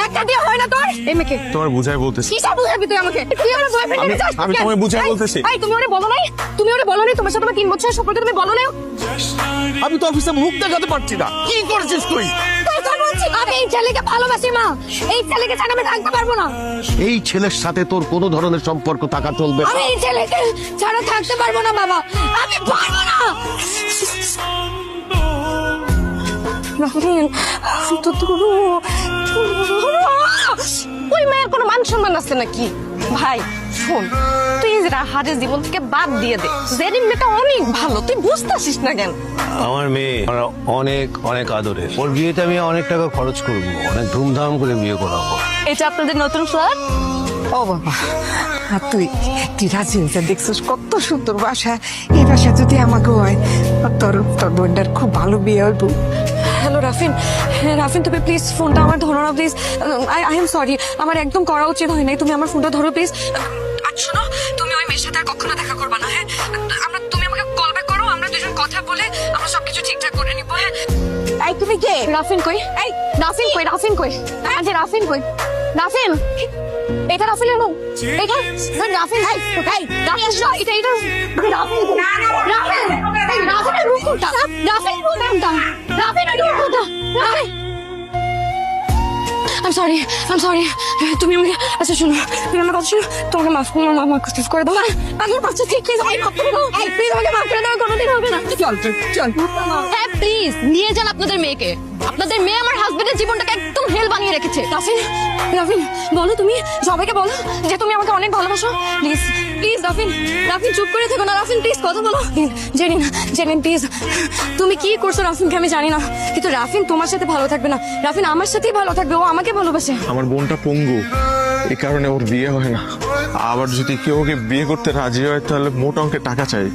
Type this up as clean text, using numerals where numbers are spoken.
একটা দিয়ে হয় না তোর? এই মেয়েকে তোমার বুঝাই বলতেছি। কিসা বুঝাবি তুই আমাকে? তুই আমার বয়ফ্রেন্ড নিয়ে যাস। আমি তোমায় বুঝাই বলতেছি। এই তুমি ওরে বলো নাই? তুমি ওরে বলো নাই তোমার সাথে আমার 3 বছরের সম্পর্ক তুমি বলো নাই? আমি তো অফিসে মুখ দেখাতে পারছি না। কি করেছিস তুই? তাই তো বলছি আমি এই ছেলেকে ভালোবাসি মা। এই ছেলেকে ছাড়া আমি থাকতে পারবো না। এই ছেলের সাথে তোর কোনো ধরনের সম্পর্ক থাকা চলবে না। আমি এই ছেলেকে ছাড়া থাকতে পারবো না বাবা। আমি পারবো না। ওই মেয়ের কোনো মান সম্মান আছে নাকি? ভাই শোন, তুই হারের জীবন থেকে বাদ দিয়ে দে। জেরিন মেয়েটা অনেক ভালো, তুই বুঝতেছিস না কেন? আমার মেয়ে অনেক অনেক আদরের। ওর বিয়েতে আমি অনেক টাকা খরচ করবো, অনেক ধুমধাম করে বিয়ে করাবো। এটা আপনাদের নতুন ফ্ল্যাট? ও বাবা, আর তুই রাজি হয়েছে দেখছিস কত সুন্দর বাসা। এই বাসা যদি আমাকে হয় তোর বোনটার খুব ভালো বিয়ে হইব। হ্যালো রাফিন, রাফিন তুমি প্লিজ ফোনটা আমার ধরো না প্লিজ। আই এম সরি, আমার একদম করা উচিত হয় নাই। তুমি আমার ফোনটা ধরো প্লিজ। আর শোনো, তুমি ওই মেয়ের সাথে আর কখনো দেখা করবা না, হ্যাঁ? তুমি আমাকে কল ব্যাক করো, আমরা দুজন কথা বলে আমরা সবকিছু ঠিকঠাক করে নিবো, হ্যাঁ? এই তুমি কে? রাফিন কই? এই রাফিন কই? রাফিন কই? আরে রাফিন কই? রাফিন, এটা রাফিনের রুম। এটা রাফিন ভাই, ভাই রাফিন এটা রাফিন রাফিন এই রাফিনের রুম কোনটা? রাফিনের রুম কোনটা? রাফিনের রুম কোনটা? রাফিন I'm sorry. তুমি আমাকে আচ্ছা শোনো, তুমি আমার কথা শোনো, তোমাকে মাফ করে দাও। আমার বাচ্চা ঠিক প্লিজ আমাকে মাফ করে দাও। প্লিজ আমাকে মাফ করে দাও, কোনোদিন হবে না। চল হ্যাঁ প্লিজ নিয়ে যান আপনাদের মেয়েকে। আপনাদের মেয়ে আমার হাজবেন্ডের জীবনটাকে একদম হেল বানিয়ে রেখেছে। রাফিন বলো, তুমি সবাইকে বলো যে তুমি আমাকে অনেক ভালোবাসো। প্লিজ রাফিন চুপ করে থেকো না। রাফিন প্লিজ কথা বলো। জেরিন প্লিজ, তুমি কি করছো রাফিনকে আমি জানি না, কিন্তু রাফিন তোমার সাথে ভালো থাকবে না। রাফিন আমার সাথেই ভালো থাকবে, ও আমাকে ভালোবাসে। আমার বোনটা পঙ্গু, এই কারণে ওর বিয়ে হয় না। আবার যদি কেউ ওকে বিয়ে করতে রাজি হয় তাহলে মোটা অঙ্কের টাকা চাই।